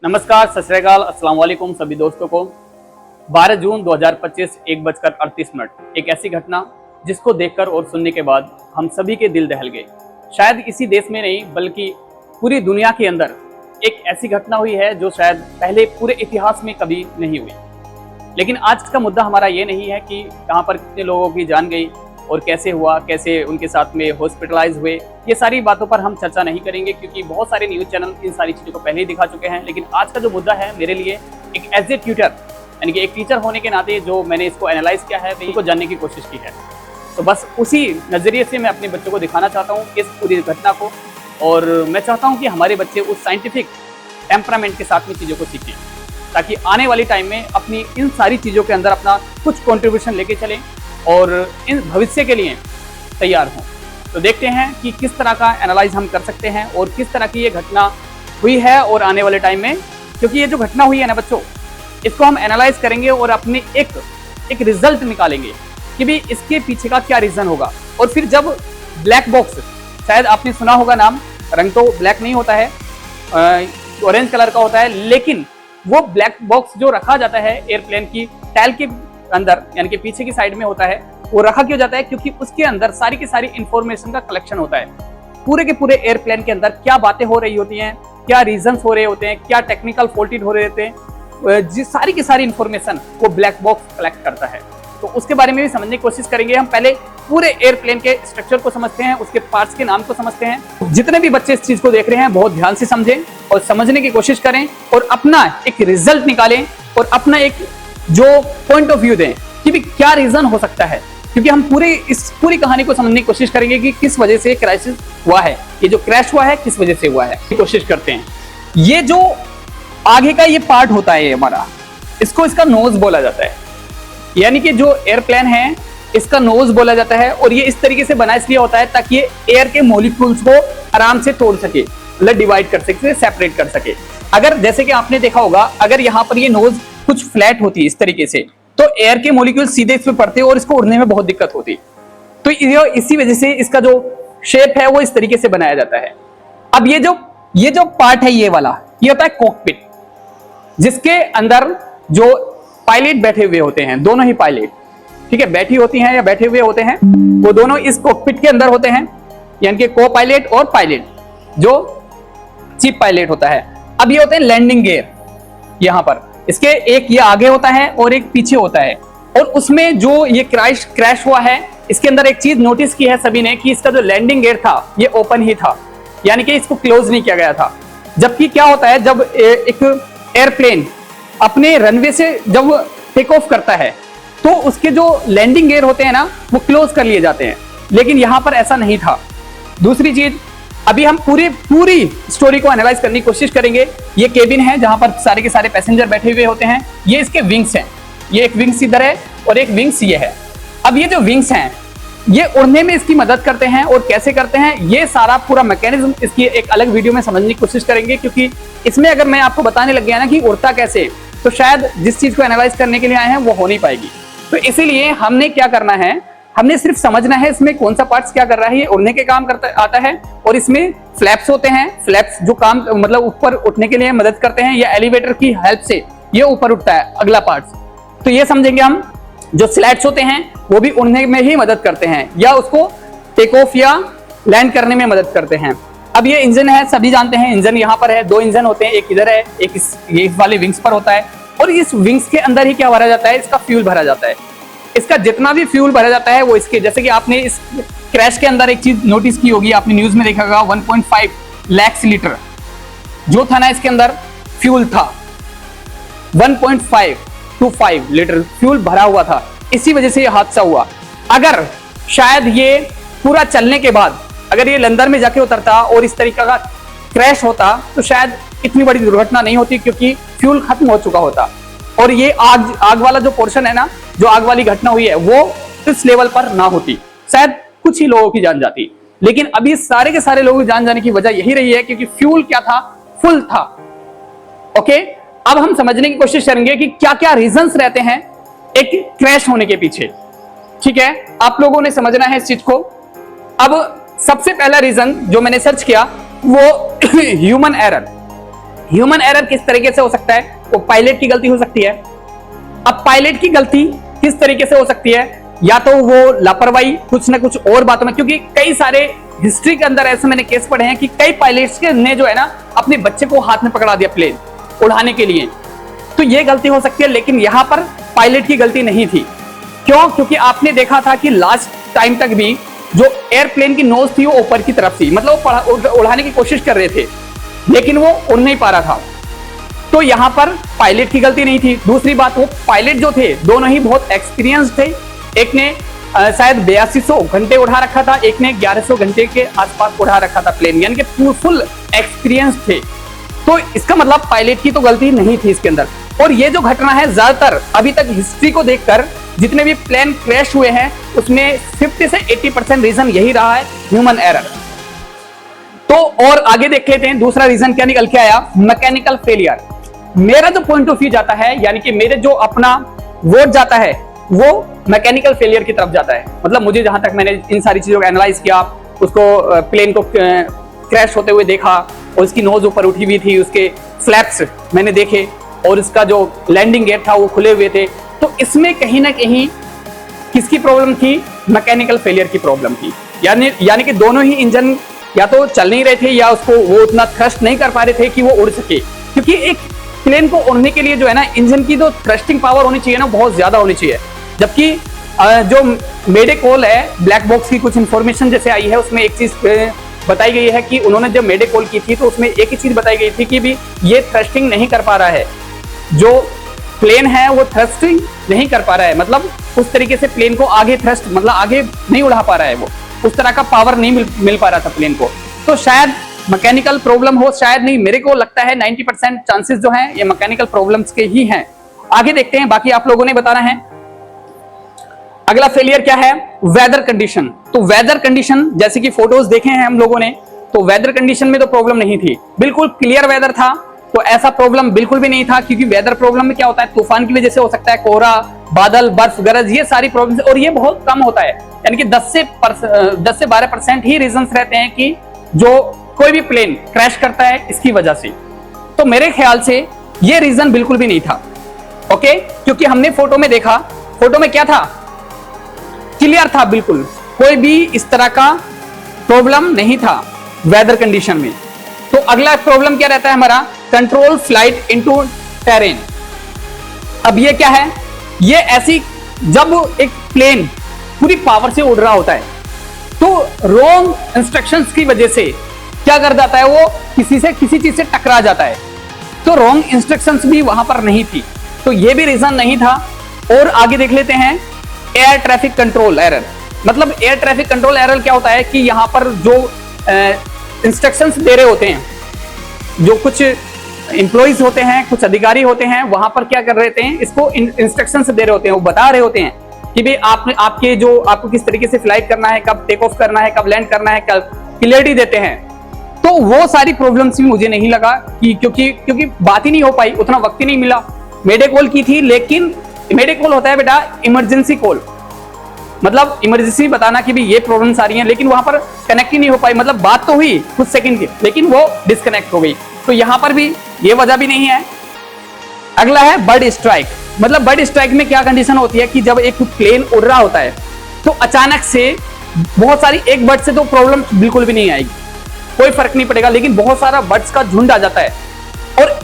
नमस्कार, सत श्री अकाल, अस्सलाम वालेकुम सभी दोस्तों को। 12 जून 2025 1:38 एक ऐसी घटना जिसको देखकर और सुनने के बाद हम सभी के दिल दहल गए। शायद इसी देश में नहीं बल्कि पूरी दुनिया के अंदर एक ऐसी घटना हुई है जो शायद पहले पूरे इतिहास में कभी नहीं हुई। लेकिन आज का मुद्दा हमारा ये नहीं है कि यहाँ पर कितने लोगों की जान गई और कैसे हुआ, कैसे उनके साथ में हॉस्पिटलाइज हुए। ये सारी बातों पर हम चर्चा नहीं करेंगे क्योंकि बहुत सारे न्यूज़ चैनल इन सारी चीज़ों को पहले ही दिखा चुके हैं। लेकिन आज का जो मुद्दा है मेरे लिए एक एज ए ट्यूटर यानी कि एक टीचर होने के नाते जो मैंने इसको एनालाइज किया है, इसको जानने की कोशिश की है। तो बस उसी नज़रिए से मैं अपने बच्चों को दिखाना चाहता हूँ इस पूरी घटना को, और मैं चाहता हूँ कि हमारे बच्चे उस साइंटिफिक टेम्परामेंट के साथ में चीज़ों को सीखें ताकि आने वाली टाइम में अपनी इन सारी चीज़ों के अंदर अपना कुछ कंट्रीब्यूशन लेके चलें और इन भविष्य के लिए तैयार हों। तो देखते हैं कि किस तरह का एनालाइज हम कर सकते हैं और किस तरह की ये घटना हुई है और आने वाले टाइम में, क्योंकि ये जो घटना हुई है ना बच्चों, इसको हम एनालाइज करेंगे और अपने एक रिजल्ट निकालेंगे कि भी इसके पीछे का क्या रीज़न होगा। और फिर जब ब्लैक बॉक्स, शायद आपने सुना होगा नाम, रंग तो ब्लैक नहीं होता है, ऑरेंज कलर का होता है, लेकिन वो ब्लैक बॉक्स जो रखा जाता है एयरप्लेन की टैल के अंदर यानी कि पीछे की साइड में होता है, वो रखा क्यों जाता है? क्योंकि उसके अंदर सारी की सारी इंफॉर्मेशन का कलेक्शन होता है। पूरे के पूरे एयरप्लेन के अंदर क्या बातें हो रही होती हैं, क्या रीजंस हो रहे होते हैं, क्या टेक्निकल फॉल्टेड हो रहे होते हैं, जिस सारी की सारी इंफॉर्मेशन वो ब्लैक बॉक्स कलेक्ट करता है। तो उसके बारे में भी समझने की कोशिश करेंगे। हम पहले पूरे एयरप्लेन के स्ट्रक्चर को समझते हैं, उसके पार्ट्स के नाम को समझते हैं। जितने भी बच्चे इस चीज को देख रहे हैं बहुत ध्यान से समझें और समझने की कोशिश करें और अपना एक रिजल्ट निकालें और अपना एक जो पॉइंट ऑफ व्यू दें कि भी क्या रीजन हो सकता है, क्योंकि हम इस पूरी कहानी को समझने की कोशिश करेंगे कि किस वजह से क्राइसिस हुआ है, ये जो क्रैश हुआ है किस वजह से हुआ है, कोशिश करते हैं। ये जो आगे का ये पार्ट होता है हमारा, इसका नोज बोला जाता है, यानी कि जो एयरप्लेन है इसका नोज बोला जाता है। और ये इस तरीके से बना इसलिए होता है ताकि ये एयर के मॉलिक्यूल्स को आराम से तोड़ सके, मतलब डिवाइड कर सके, सेपरेट कर सके। अगर जैसे कि आपने देखा होगा, अगर यहाँ पर ये नोज कुछ फ्लैट होती है इस तरीके से, तो एयर के मॉलिक्यूल सीधे इस पे पड़ते और इसको उड़ने में बहुत दिक्कत होती। तो इसी वजह से इसका जो शेप है वो इस तरीके से बनाया जाता है। अब ये जो पार्ट है ये वाला, ये होता है कॉकपिट, जिसके अंदर जो पायलट बैठे हुए होते हैं, दोनों ही पायलट, ठीक है, बैठी होती हैं या बैठे हुए होते हैं, वो दोनों इस कॉकपिट के अंदर होते हैं, यानी कि को पायलट और पायलट, जो चीफ पायलट होता है। अब ये होते हैं लैंडिंग गियर, यहाँ पर इसके एक ये आगे होता है और एक पीछे होता है। और उसमें जो ये क्रैश हुआ है, इसके अंदर एक चीज नोटिस की है सभी ने कि इसका जो लैंडिंग गियर था ये ओपन ही था, यानी कि इसको क्लोज नहीं किया गया था। जबकि क्या होता है, जब एक एयरप्लेन अपने रनवे से जब टेक ऑफ करता है तो उसके जो लैंडिंग गियर होते हैं ना वो क्लोज कर लिए जाते हैं, लेकिन यहां पर ऐसा नहीं था। दूसरी चीज, अभी हम पूरी स्टोरी को एनालाइज करने की कोशिश करेंगे। ये केबिन है जहां पर सारे के सारे पैसेंजर बैठे हुए होते हैं, ये इसके विंग्स हैं, ये एक विंग्स इधर है और एक विंग्स ये है। अब ये जो विंग्स हैं ये उड़ने में इसकी मदद करते हैं, और कैसे करते हैं ये सारा पूरा मैकेनिज्म इसकी एक अलग वीडियो में समझने की कोशिश करेंगे, क्योंकि इसमें अगर मैं आपको बताने लग गया ना कि उड़ता कैसे, तो शायद जिस चीज को एनालाइज करने के लिए आए हैं वो हो नहीं पाएगी। तो इसीलिए हमने क्या करना है, हमने सिर्फ समझना है इसमें कौन सा पार्ट्स क्या कर रहा है। ये उड़ने के काम आता है और इसमें फ्लैप्स होते हैं, फ्लैप्स जो काम मतलब ऊपर उठने के लिए मदद करते हैं, या एलिवेटर की हेल्प से ये ऊपर उठता है अगला पार्ट्स। तो ये समझेंगे हम। जो स्लैट्स होते हैं वो भी उड़ने में ही मदद करते हैं या उसको टेक ऑफ या लैंड करने में मदद करते हैं। अब ये इंजन है, सभी जानते हैं इंजन यहाँ पर है, दो इंजन होते हैं, एक इधर है, एक इस वाले विंग्स पर होता है। और इस विंग्स के अंदर ही क्या भरा जाता है, इसका फ्यूल भरा जाता है। इसका जितना भी फ्यूल भरा जाता है वो इसके, जैसे कि आपने इस क्रैश के अंदर एक चीज नोटिस की होगी, आपने न्यूज में देखा होगा, 1.5 लाख लीटर जो था ना इसके अंदर फ्यूल था, 1.5 लीटर फ्यूल भरा हुआ था। इसी वजह से ये हादसा हुआ। अगर शायद ये पूरा चलने के बाद अगर ये लंदन में जाके उतरता और इस तरीके का क्रैश होता तो शायद इतनी बड़ी दुर्घटना नहीं होती, क्योंकि फ्यूल खत्म हो चुका होता। और ये आग वाला जो पोर्शन है ना, जो आग वाली घटना हुई है वो इस लेवल पर ना होती, शायद कुछ ही लोगों की जान जाती। लेकिन अभी सारे के सारे लोगों की जान जाने की वजह यही रही है क्योंकि फ्यूल क्या था, फुल था। ओके, अब हम समझने की कोशिश करेंगे कि क्या क्या रीजंस रहते हैं एक क्रैश होने के पीछे। ठीक है, आप लोगों ने समझना है इस चीज को। अब सबसे पहला रीजन जो मैंने सर्च किया वो ह्यूमन एरर। ह्यूमन एरर किस तरीके से हो सकता है? वो पायलट की गलती हो सकती है। अब पायलट की गलती किस तरीके से हो सकती है? या तो वो लापरवाही कुछ ना कुछ और बातों में, क्योंकि कई सारे हिस्ट्री के अंदर ऐसे मैंने केस पढ़े हैं कि कई पायलट्स ने जो है ना अपने बच्चे को हाथ में पकड़ा दिया प्लेन उड़ाने के लिए। तो ये गलती हो सकती है, लेकिन यहां पर पायलट की गलती नहीं थी। क्यों? क्योंकि आपने देखा था कि लास्ट टाइम तक भी जो एयरप्लेन की नोज थी वो ऊपर की तरफ थी, मतलब वो उड़ाने की कोशिश कर रहे थे लेकिन वो उड़ नहीं पा रहा था। तो यहां पर पायलट की गलती नहीं थी। दूसरी बात, वो पायलट जो थे दोनों ही बहुत एक्सपीरियंस थे। एक ने शायद 8200 घंटे उड़ा रखा था, एक ने 1100 घंटे के आसपास उड़ा रखा था प्लेन, यानी कि फुल एक्सपीरियंस थे। तो इसका मतलब पायलट की तो गलती नहीं थी इसके अंदर। और ये जो घटना है ज्यादातर अभी तक हिस्ट्री को देखकर जितने भी प्लेन क्रैश हुए हैं उसमें 50 से 80% रीजन यही रहा है, ह्यूमन एरर। तो और आगे देख लेते हैं दूसरा रीजन क्या निकल के आया, मैकेनिकल फेलियर। मेरा जो पॉइंट ऑफ व्यू जाता है, यानी कि मेरे जो अपना वोट जाता है वो मैकेनिकल फेलियर की तरफ जाता है। मतलब मुझे जहां तक मैंने इन सारी चीजों को एनालाइज किया, उसको प्लेन को क्रैश होते हुए देखा और उसकी नोज ऊपर उठी हुई थी, उसके फ्लैप्स मैंने देखे और इसका जो लैंडिंग गेट था वो खुले हुए थे। तो इसमें कहीं ना कहीं किसकी प्रॉब्लम थी? मैकेनिकल फेलियर की प्रॉब्लम थी। यानी कि दोनों ही इंजन या तो चल नहीं रहे थे या उसको वो उतना थ्रस्ट नहीं कर पा रहे थे कि वो उड़ सके। क्योंकि एक प्लेन को उड़ने के लिए जो है ना इंजन की जो थ्रस्टिंग पावर होनी चाहिए ना बहुत ज्यादा होनी चाहिए। जबकि जो मेडे कॉल है, ब्लैक बॉक्स की कुछ इंफॉर्मेशन जैसे आई है उसमें एक चीज बताई गई है कि उन्होंने जब मेडे कॉल की थी तो उसमें एक ही चीज बताई गई थी कि भी ये थ्रस्टिंग नहीं कर पा रहा है, जो प्लेन है वो थ्रस्टिंग नहीं कर पा रहा है, मतलब उस तरीके से प्लेन को आगे थ्रस्ट मतलब आगे नहीं उड़ा पा रहा है, वो उस तरह का पावर नहीं मिल पा रहा था प्लेन को। तो शायद मैकेनिकल प्रॉब्लम हो, शायद नहीं, मेरे को लगता है 90% चांसेस जो हैं ये मैकेनिकल प्रॉब्लम्स के ही हैं। आगे देखते हैं, बाकी आप लोगों ने बताना है। अगला फेलियर क्या है? Weather condition. तो वेदर कंडीशन जैसे कि फोटोज देखे हैं हम लोगों ने, तो वेदर कंडीशन में तो प्रॉब्लम नहीं थी, बिल्कुल क्लियर वेदर था। तो ऐसा प्रॉब्लम बिल्कुल भी नहीं था, क्योंकि वेदर प्रॉब्लम में क्या होता है, तूफान की वजह से हो सकता है, कोहरा, बादल, बर्फ, गरज, ये सारी प्रॉब्लम्स, और ये बहुत कम होता है। यानी कि 10 से 12% ही रीजंस रहते हैं कि जो कोई भी प्लेन क्रैश करता है इसकी वजह से। तो मेरे ख्याल से ये रीजन बिल्कुल भी नहीं था। ओके, क्योंकि हमने फोटो में देखा, फोटो में क्या था, क्लियर था, बिल्कुल कोई भी इस तरह का प्रॉब्लम नहीं था वेदर कंडीशन में। तो अगला प्रॉब्लम क्या रहता है हमारा, कंट्रोल फ्लाइट इनटू टेरेन। अब ये क्या है, ये ऐसी जब एक प्लेन पूरी पावर से उड़ रहा होता है तो रॉन्ग इंस्ट्रक्शंस की वजह से क्या कर जाता है, वो किसी चीज से टकरा जाता है। तो रॉन्ग इंस्ट्रक्शंस भी वहां पर नहीं थी, तो ये भी रीजन नहीं था। और आगे देख लेते हैं, एयर ट्रैफिक कंट्रोल एरर। मतलब एयर ट्रैफिक कंट्रोल एरर क्या होता है कि यहां पर जो इंस्ट्रक्शंस दे रहे होते हैं, जो कुछ इंप्लॉइज होते हैं, कुछ अधिकारी होते हैं, वहां पर क्या कर रहे थे, इसको इंस्ट्रक्शंस दे रहे होते हैं, वो बता रहे होते हैं कि भाई आपको किस तरीके से फ्लाइट करना है, कब टेक ऑफ करना है, कब लैंड करना है, कब क्लियरिटी देते हैं। तो वो सारी प्रॉब्लम्स भी मुझे नहीं लगा कि क्योंकि बात ही नहीं हो पाई, उतना वक्त ही नहीं मिला। मेडे कॉल की थी, लेकिन मेडे कॉल होता है बेटा इमरजेंसी कॉल, मतलब इमरजेंसी बताना कि भी ये प्रॉब्लम्स आ रही हैं, लेकिन वहां पर कनेक्ट ही नहीं हो पाई। मतलब बात तो हुई कुछ सेकंड की, लेकिन वो डिस्कनेक्ट हो गई। तो यहां पर भी ये वजह भी नहीं है। अगला है बर्ड स्ट्राइक। मतलब बर्ड स्ट्राइक में क्या कंडीशन होती है कि जब एक प्लेन उड़ रहा होता है तो अचानक से बहुत सारी, एक बर्ड से तो प्रॉब्लम बिल्कुल भी नहीं आएगी, कोई फर्क नहीं पड़ेगा, लेकिन बहुत सारा बर्ड्स का झुंड आ जाता है। और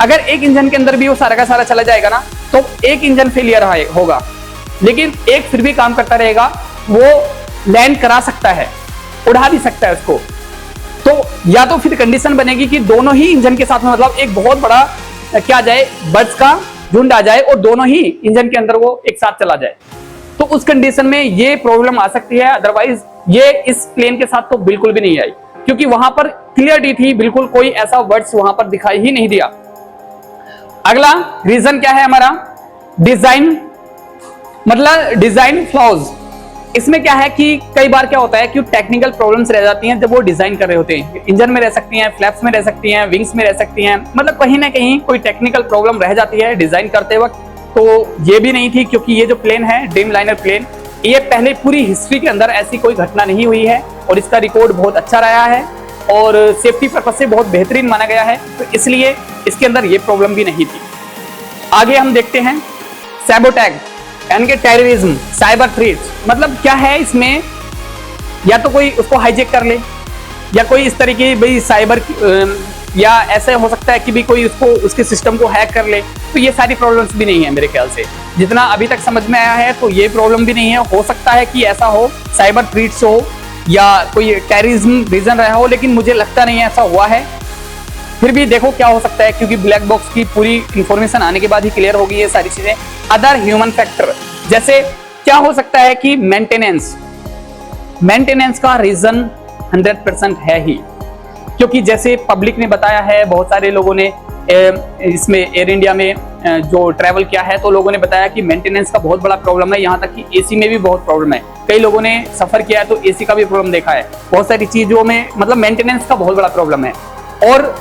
अगर एक इंजन के अंदर भी वो सारा का सारा चला जाएगा ना, तो एक इंजन फेलियर होगा, लेकिन एक फिर भी काम करता रहेगा, वो लैंड करा सकता है, उड़ा भी सकता है उसको। तो या तो फिर कंडीशन बनेगी कि दोनों ही इंजन के साथ में, मतलब एक बहुत बड़ा क्या जाए, बर्ड्स का झुंड आ जाए और दोनों ही इंजन के अंदर वो एक साथ चला जाए, तो उस कंडीशन में ये प्रॉब्लम आ सकती है। अदरवाइज ये इस प्लेन के साथ तो बिल्कुल भी नहीं आई, क्योंकि वहां पर क्लियरिटी थी, बिल्कुल कोई ऐसा वर्ड्स वहां पर दिखाई ही नहीं दिया। अगला रीजन क्या है हमारा, डिजाइन, मतलब डिजाइन फ्लॉज। इसमें क्या है कि कई बार क्या होता है कि टेक्निकल प्रॉब्लम्स रह जाती हैं जब वो डिजाइन कर रहे होते हैं। इंजन में रह सकती हैं, फ्लैप्स में रह सकती हैं, विंग्स में रह सकती हैं, मतलब कहीं ना कहीं कोई टेक्निकल प्रॉब्लम रह जाती है डिजाइन करते वक्त। तो ये भी नहीं थी, क्योंकि ये जो प्लेन है ड्रीमलाइनर प्लेन, ये पहले पूरी हिस्ट्री के अंदर ऐसी कोई घटना नहीं हुई है और इसका रिकॉर्ड बहुत अच्छा रहा है। और सेफ्टी पर्पज से बहुत बेहतरीन माना गया है, तो इसलिए इसके अंदर ये प्रॉब्लम भी नहीं थी। आगे हम देखते हैं सैबोटैग यानी कि टेररिज्म, साइबर थ्रेट्स। मतलब क्या है इसमें, या तो कोई उसको हाईजैक कर ले, या कोई इस तरीके भाई साइबर, या ऐसा हो सकता है कि भी कोई उसको उसके सिस्टम को हैक कर ले। तो ये सारी प्रॉब्लम्स भी नहीं है मेरे ख्याल से, जितना अभी तक समझ में आया है तो ये प्रॉब्लम भी नहीं है। हो सकता है कि ऐसा हो, साइबर थ्रेट्स हो या कोई टेररिज्म रीजन रहा हो, लेकिन मुझे लगता नहीं है ऐसा हुआ है। फिर भी देखो क्या हो सकता है, क्योंकि ब्लैक बॉक्स की पूरी इंफॉर्मेशन आने के बाद ही क्लियर होगी ये सारी चीजें। अदर ह्यूमन फैक्टर, जैसे क्या हो सकता है कि मेंटेनेंस का रीजन 100% है ही, क्योंकि जैसे पब्लिक ने बताया है, बहुत सारे लोगों ने इसमें एयर इंडिया में जो ट्रैवल किया है तो लोगों ने बताया कि मेंटेनेंस का बहुत बड़ा प्रॉब्लम है, यहाँ तक कि एसी में भी बहुत प्रॉब्लम है। कई लोगों ने सफर किया है तो एसी का भी प्रॉब्लम देखा है। बहुत सारी चीजों में मतलब मेंटेनेंस का बहुत बड़ा प्रॉब्लम है। और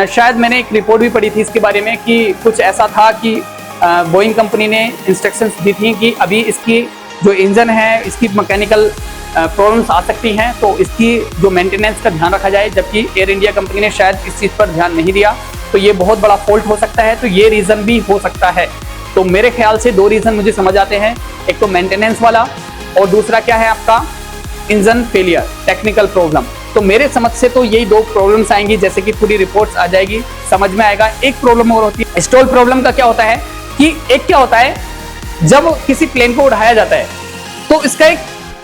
शायद मैंने एक रिपोर्ट भी पढ़ी थी इसके बारे में कि कुछ ऐसा था कि बोइंग कंपनी ने इंस्ट्रक्शंस दी थी कि अभी इसकी जो इंजन है इसकी मैकेनिकल प्रॉब्लम्स आ सकती हैं, तो इसकी जो मेंटेनेंस का ध्यान रखा जाए, जबकि एयर इंडिया कंपनी ने शायद इस चीज़ पर ध्यान नहीं दिया। तो ये बहुत बड़ा फॉल्ट हो सकता है, तो ये रीज़न भी हो सकता है। तो मेरे ख्याल से 2 रीज़न मुझे समझ आते हैं, एक तो मेंटेनेंस वाला और दूसरा क्या है आपका इंजन फेलियर, टेक्निकल प्रॉब्लम। तो मेरे समझ से तो यही 2 प्रॉब्लम्स आएंगी, जैसे कि पूरी रिपोर्ट्स आ जाएगी, समझ में आएगा। एक प्रॉब्लम और होती है स्टॉल प्रॉब्लम का। क्या होता है कि एक क्या होता है, जब किसी प्लेन को उड़ाया जाता है तो इसका एक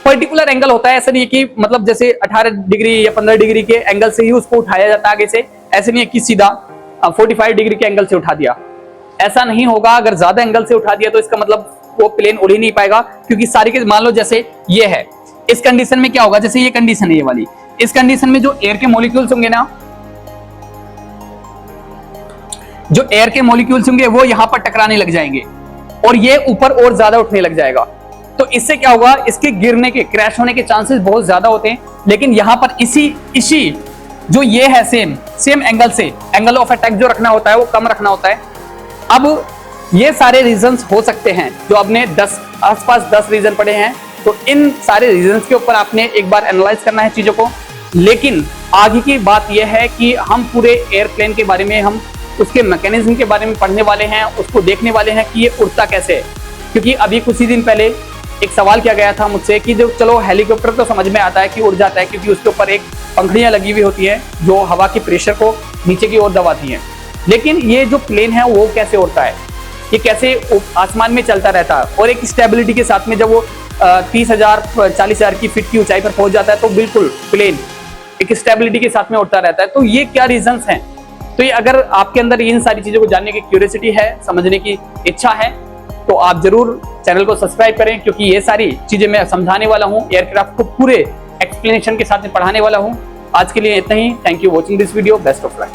पर्टिकुलर एंगल होता है। ऐसा नहीं है कि मतलब जैसे 18 डिग्री या 15 डिग्री के एंगल से ही उसको उठाया जाता है आगे से, ऐसे नहीं है कि सीधा 45 डिग्री के एंगल से उठा दिया, ऐसा नहीं होगा। अगर ज्यादा एंगल से उठा दिया तो इसका मतलब वो प्लेन उड़ ही नहीं पाएगा, क्योंकि सारी के मान लो जैसे ये है, इस कंडीशन में क्या होगा, जैसे ये कंडीशन है ये वाली, इस कंडीशन में जो एयर के मॉलिक्यूल्स होंगे ना, जो एयर के मॉलिक्यूल्स होंगे वो यहां पर टकराने लग जाएंगे और ये ऊपर और ज्यादा उठने लग जाएगा। तो इससे क्या होगा, इसके गिरने के, क्रैश होने के चांसेस बहुत ज्यादा होते हैं। लेकिन यहां पर इसी जो ये है सेम एंगल से एंगल ऑफ अटैक जो रखना होता है वो कम रखना होता है। अब ये सारे रीजंस हो सकते हैं, जो आपने आसपास 10 रीजन पढ़े हैं, तो इन सारे रीजंस के ऊपर आपने एक बार एनालाइज करना है चीजों को। लेकिन आगे की बात यह है कि हम पूरे एयरप्लेन के बारे में, हम उसके मैकेनिज्म के बारे में पढ़ने वाले हैं, उसको देखने वाले हैं कि ये उड़ता कैसे है। क्योंकि अभी कुछ ही दिन पहले एक सवाल किया गया था मुझसे कि जो चलो हेलीकॉप्टर तो समझ में आता है कि उड़ जाता है, क्योंकि उसके ऊपर एक पंखड़ियां लगी हुई होती हैं जो हवा के प्रेशर को नीचे की ओर दबाती हैं, लेकिन ये जो प्लेन है वो कैसे उड़ता है, ये कैसे आसमान में चलता रहता है और एक स्टेबिलिटी के साथ में जब वो 30,000 40,000 की फीट की ऊंचाई पर पहुंच जाता है तो बिल्कुल प्लेन एक स्टेबिलिटी के साथ में उड़ता रहता है। तो ये क्या रीजंस हैं? तो ये अगर आपके अंदर इन सारी चीजों को जानने की क्यूरियोसिटी है, समझने की इच्छा है, तो आप जरूर चैनल को सब्सक्राइब करें, क्योंकि ये सारी चीजें मैं समझाने वाला हूँ, एयरक्राफ्ट को पूरे एक्सप्लेनेशन के साथ में पढ़ाने वाला हूँ। आज के लिए इतना ही। Thank you watching this video. Best of luck.